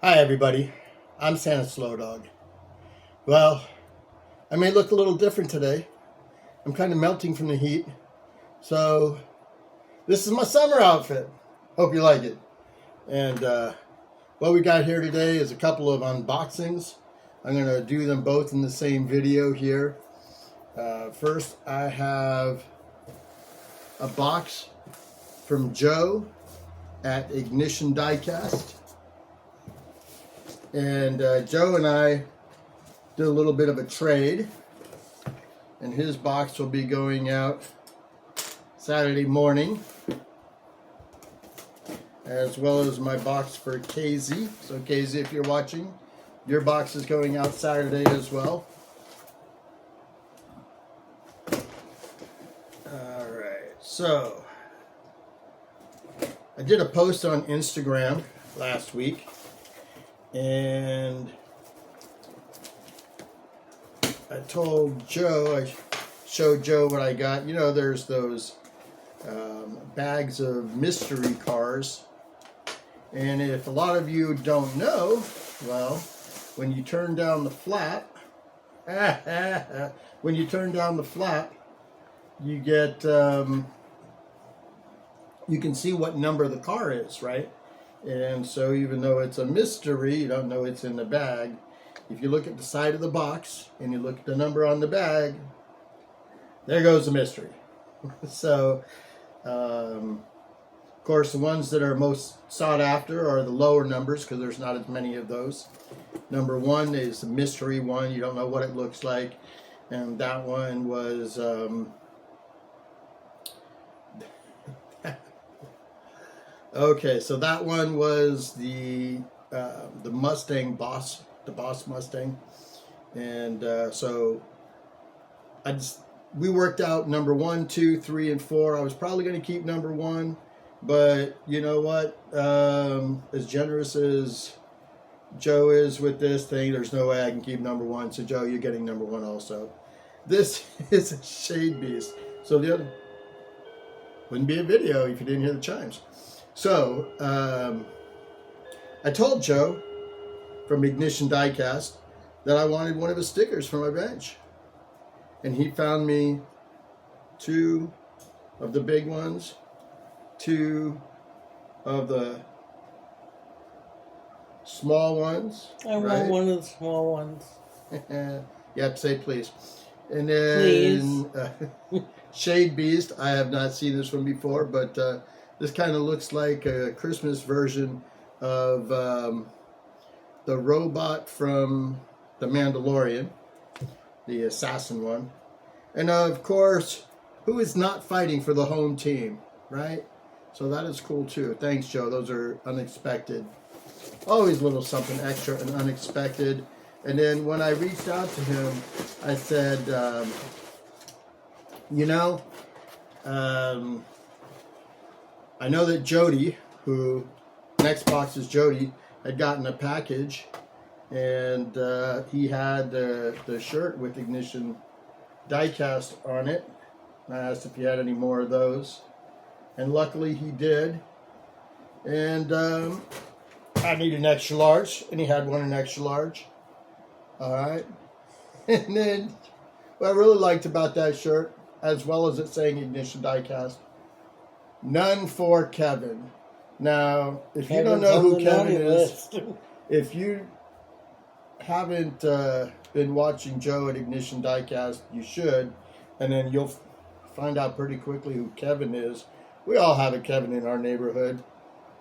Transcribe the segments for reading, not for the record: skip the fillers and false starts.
Hi everybody, I'm Santa Slow Dog. Well, I may look a little different today. I'm kind of melting from the heat. So, this is my summer outfit. Hope you like it. And what we got here today is a couple of unboxings. I'm going to do them both in the same video here. First, I have a box from Joe at Ignition Diecast. And Joe and I did a little bit of a trade, and his box will be going out Saturday morning, as well as my box for KZ. So KZ, if you're watching, your box is going out Saturday as well. Alright, so I did a post on Instagram last week, and I told Joe, I showed Joe what I got. You know, there's those bags of mystery cars. And if a lot of you don't know, well, when you turn down the flap, you get, you can see what number the car is, right? And so even though it's a mystery, you don't know it's in the bag. If you look at the side of the box and you look at the number on the bag, there goes the mystery. So, of course, the ones that are most sought after are the lower numbers because there's not as many of those. Number one is the mystery one. You don't know what it looks like. And that one was... okay, so that one was the Mustang Boss, the Boss Mustang, and so we worked out number 1, 2, 3, and 4. I was probably going to keep number 1, but you know what? As generous as Joe is with this thing, there's no way I can keep number 1. So Joe, you're getting number 1 also. This is a shade beast. So the other wouldn't be a video if you didn't hear the chimes. So, I told Joe from Ignition Diecast that I wanted one of his stickers for my bench. And he found me 2 of the big ones, 2 of the small ones. I want one of the small ones. You have to say please. And then Shade Beast, I have not seen this one before, but... this kind of looks like a Christmas version of the robot from The Mandalorian, the assassin one. And of course, who is not fighting for the home team, right? So that is cool too. Thanks, Joe. Those are unexpected. Always a little something extra and unexpected. And then when I reached out to him, I said, you know, I know that Jody, who next box is Jody, had gotten a package, and he had the shirt with Ignition Diecast on it. I asked if he had any more of those, and luckily he did. And I need an extra large, and he had one in extra large. All right. And then what I really liked about that shirt, as well as it saying Ignition Diecast, none for Kevin. Now, if you don't know who Kevin is, if you haven't been watching Joe at Ignition Diecast, you should, and then you'll find out pretty quickly who Kevin is. We all have a Kevin in our neighborhood,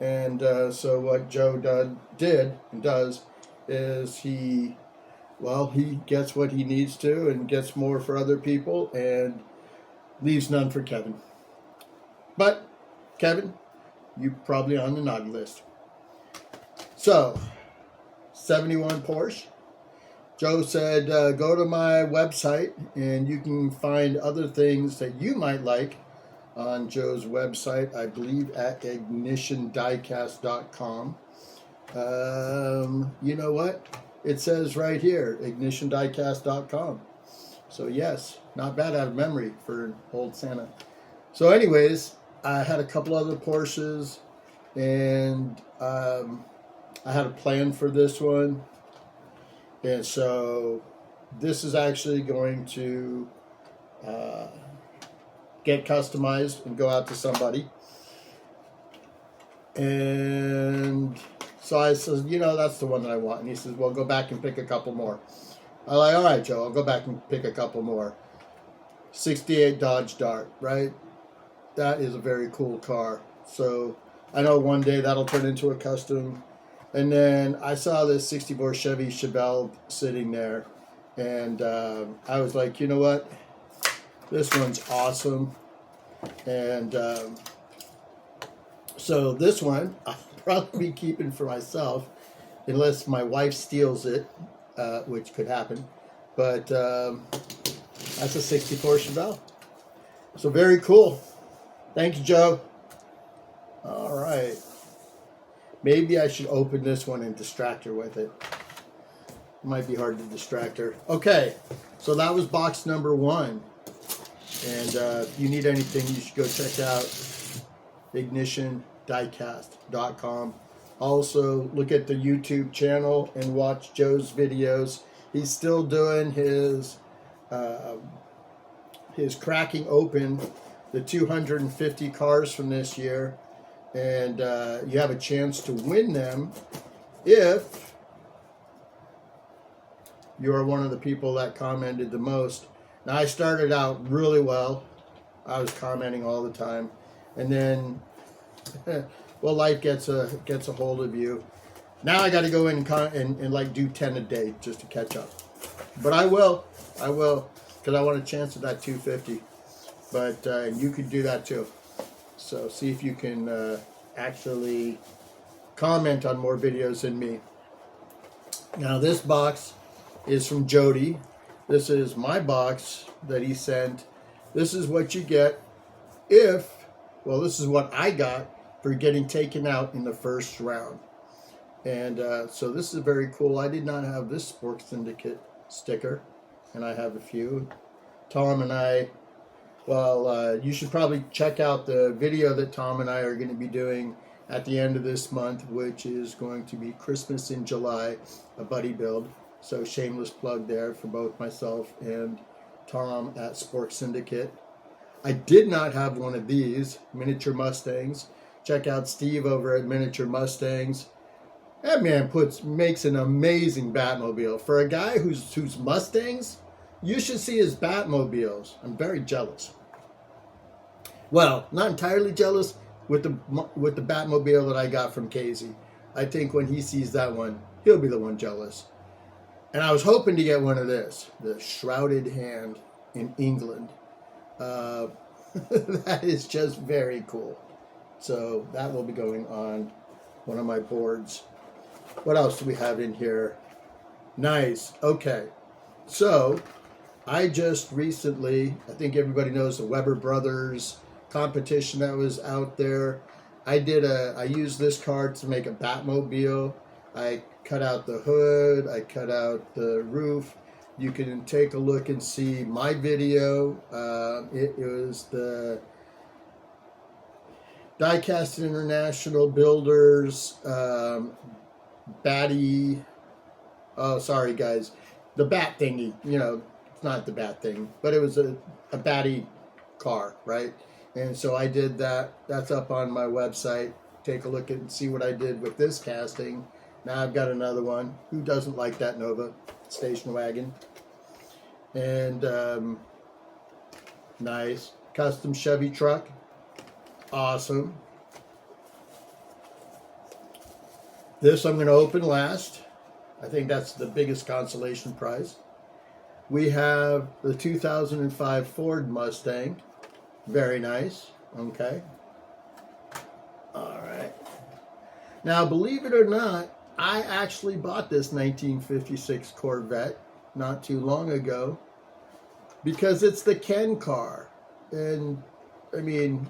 and so what Joe did and does is he gets what he needs to and gets more for other people and leaves none for Kevin. But Kevin, you're probably on the naughty list. So, 71 Porsche. Joe said, go to my website and you can find other things that you might like on Joe's website, I believe at ignitiondiecast.com. You know what? It says right here, ignitiondiecast.com. So yes, not bad out of memory for old Santa. So anyways, I had a couple other Porsches, and I had a plan for this one, and so this is actually going to get customized and go out to somebody. And so I said, you know, that's the one that I want. And he says, well, go back and pick a couple more. I'm like, all right, Joe, I'll go back and pick a couple more. 68 Dodge Dart, right? That is a very cool car. So I know one day that'll turn into a custom. And then I saw this 64 Chevy Chevelle sitting there. And I was like, you know what? This one's awesome. And so this one I'll probably be keeping for myself unless my wife steals it, which could happen. But that's a 64 Chevelle. So very cool. Thanks, Joe. All right. Maybe I should open this one and distract her with it. Might be hard to distract her. Okay, so that was box number 1. And if you need anything, you should go check out ignitiondiecast.com. Also, look at the YouTube channel and watch Joe's videos. He's still doing his cracking open the 250 cars from this year. And you have a chance to win them if you are one of the people that commented the most. Now, I started out really well. I was commenting all the time. And then, well, life gets a hold of you. Now I got to go in and like do 10 a day just to catch up. But I will, because I want a chance at that 250. But you could do that too. So see if you can actually comment on more videos than me. Now this box is from Jody. This is my box that he sent. This is what you get if, well, this is what I got for getting taken out in the first round. And so this is very cool. I did not have this Sports Syndicate sticker, and I have a few. Tom and I, well, you should probably check out the video that Tom and I are going to be doing at the end of this month, which is going to be Christmas in July, a buddy build. So shameless plug there for both myself and Tom at Sports Syndicate. I did not have one of these miniature Mustangs. Check out Steve over at Miniature Mustangs. That man makes an amazing Batmobile. For a guy who's Mustangs, you should see his Batmobiles. I'm very jealous. Well, not entirely jealous with the Batmobile that I got from Casey. I think when he sees that one, he'll be the one jealous. And I was hoping to get one of this, the Shrouded Hand in England. That is just very cool. So that will be going on one of my boards. What else do we have in here? Nice. Okay. So I just recently, I think everybody knows the Weber Brothers competition that was out there. I used this card to make a Batmobile. I cut out the hood, I cut out the roof. You can take a look and see my video. It was the Diecast International Builders Batty. Oh, sorry guys, the bat thingy. You know, it's not the bat thing, but it was a Batty car, right? And so I did that. That's up on my website. Take a look and see what I did with this casting. Now I've got another one. Who doesn't like that Nova station wagon? And nice custom Chevy truck. Awesome. This I'm going to open last. I think that's the biggest consolation prize. We have the 2005 Ford Mustang. Very nice. Okay. All right. Now, believe it or not, I actually bought this 1956 Corvette not too long ago because it's the Ken car. And, I mean,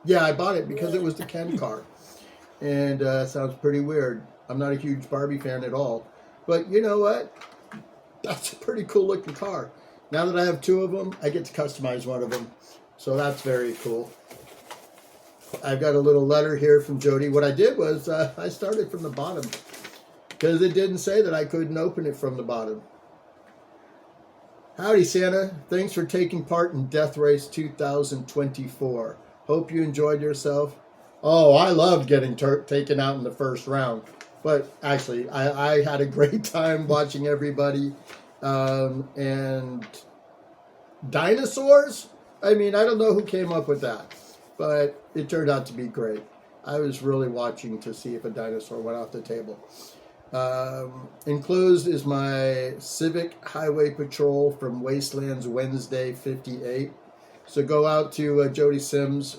yeah, I bought it because it was the Ken car. And sounds pretty weird. I'm not a huge Barbie fan at all. But you know what? That's a pretty cool looking car. Now that I have two of them, I get to customize one of them. So that's very cool. I've got a little letter here from Jody. What I did was I started from the bottom because it didn't say that I couldn't open it from the bottom. Howdy, Santa. Thanks for taking part in Death Race 2024. Hope you enjoyed yourself. Oh, I loved getting taken out in the first round. But actually, I had a great time watching everybody. And dinosaurs? I mean, I don't know who came up with that. But it turned out to be great. I was really watching to see if a dinosaur went off the table. Enclosed is my Civic Highway Patrol from Wastelands Wednesday 58. So go out to Jody Sims'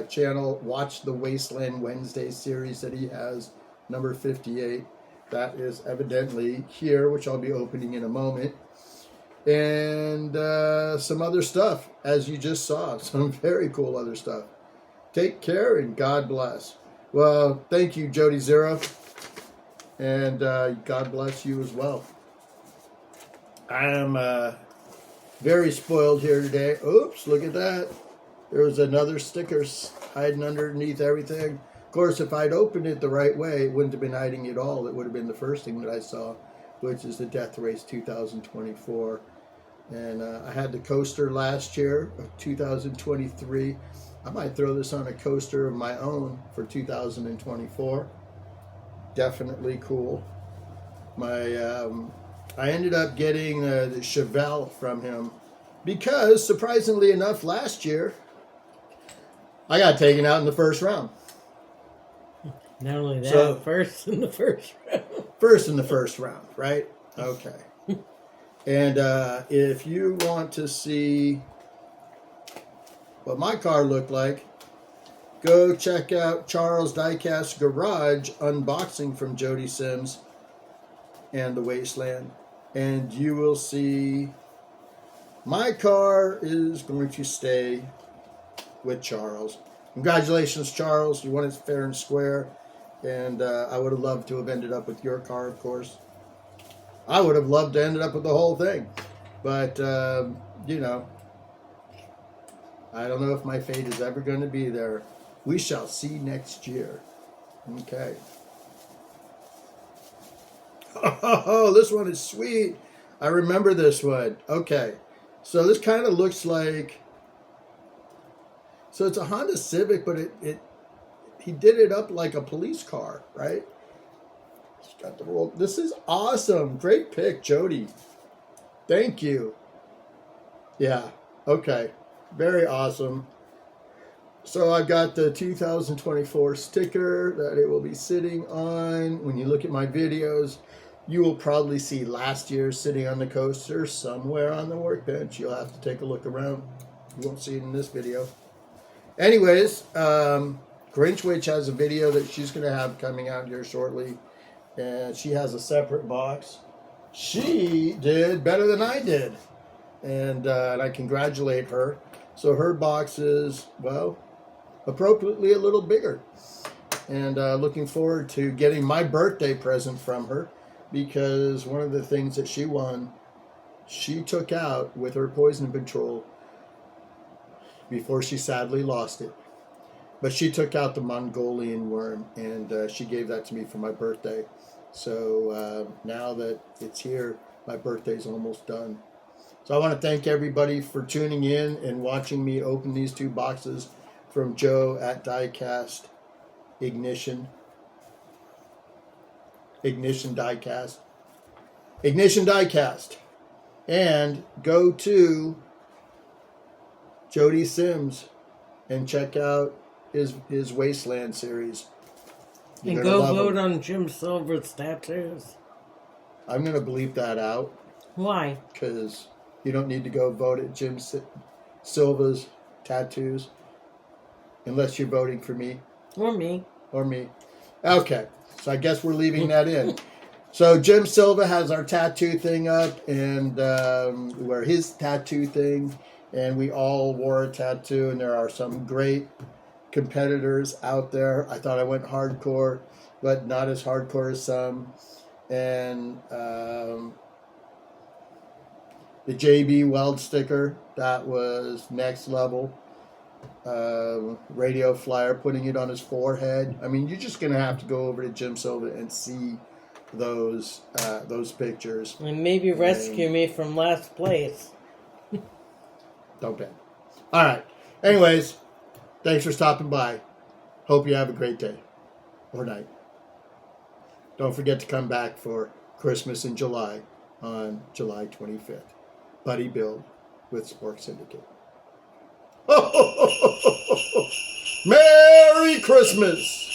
channel, watch the Wasteland Wednesday series that he has, number 58. That is evidently here, which I'll be opening in a moment. And some other stuff, as you just saw. Some very cool other stuff. Take care and God bless. Well, thank you, Jody Zero. And God bless you as well. I am very spoiled here today. Oops, look at that. There was another sticker hiding underneath everything. Of course, if I'd opened it the right way, it wouldn't have been hiding at all. It would have been the first thing that I saw, which is the Death Race 2024. And I had the coaster last year of 2023. I might throw this on a coaster of my own for 2024. Definitely cool. I ended up getting the Chevelle from him because, surprisingly enough, last year I got taken out in the first round. Not only that, So- first in the first round. First in the first round, right? Okay. And if you want to see what my car looked like, go check out Charles Diecast Garage unboxing from Jody Sims and the Wasteland. And you will see my car is going to stay with Charles. Congratulations, Charles. You won it fair and square. And I would have loved to have ended up with your car, of course. I would have loved to end up with the whole thing. But, you know, I don't know if my fate is ever going to be there. We shall see next year. Okay. Oh, this one is sweet. I remember this one. Okay. So this kind of looks like... So it's a Honda Civic, but he did it up like a police car, right? It's got the roll. This is awesome. Great pick, Jody. Thank you. Yeah. Okay. Very awesome. So I've got the 2024 sticker that it will be sitting on. When you look at my videos, you will probably see last year sitting on the coaster somewhere on the workbench. You'll have to take a look around. You won't see it in this video. Anyways, Grinch Witch has a video that she's going to have coming out here shortly. And she has a separate box. She did better than I did. And I congratulate her. So her box is, well, appropriately a little bigger. And looking forward to getting my birthday present from her, because one of the things that she won, she took out with her poison patrol before she sadly lost it. But she took out the Mongolian worm, and she gave that to me for my birthday. So now that it's here, my birthday's almost done. So I want to thank everybody for tuning in and watching me open these two boxes from Joe at Diecast Ignition Diecast. Ignition Diecast. And go to Jody Sims and check out his Wasteland series. You're And gonna go love vote him. on Jim Silver's tattoos. I'm going to bleep that out Why? because you don't need to go vote at Jim Silva's tattoos unless you're voting for me. Or me. Or me. Okay, so I guess we're leaving that in. So Jim Silva has our tattoo thing up, and we wear his tattoo thing, and we all wore a tattoo, and there are some great competitors out there. I thought I went hardcore, but not as hardcore as some. And the JB Weld sticker, that was next level. radio flyer, putting it on his forehead. I mean, you're just going to have to go over to Jim Silva and see those pictures. And maybe rescue me from last place. Don't bet. All right. Anyways, thanks for stopping by. Hope you have a great day or night. Don't forget to come back for Christmas in July on July 25th. Buddy Build with Spork Syndicate. Merry Christmas!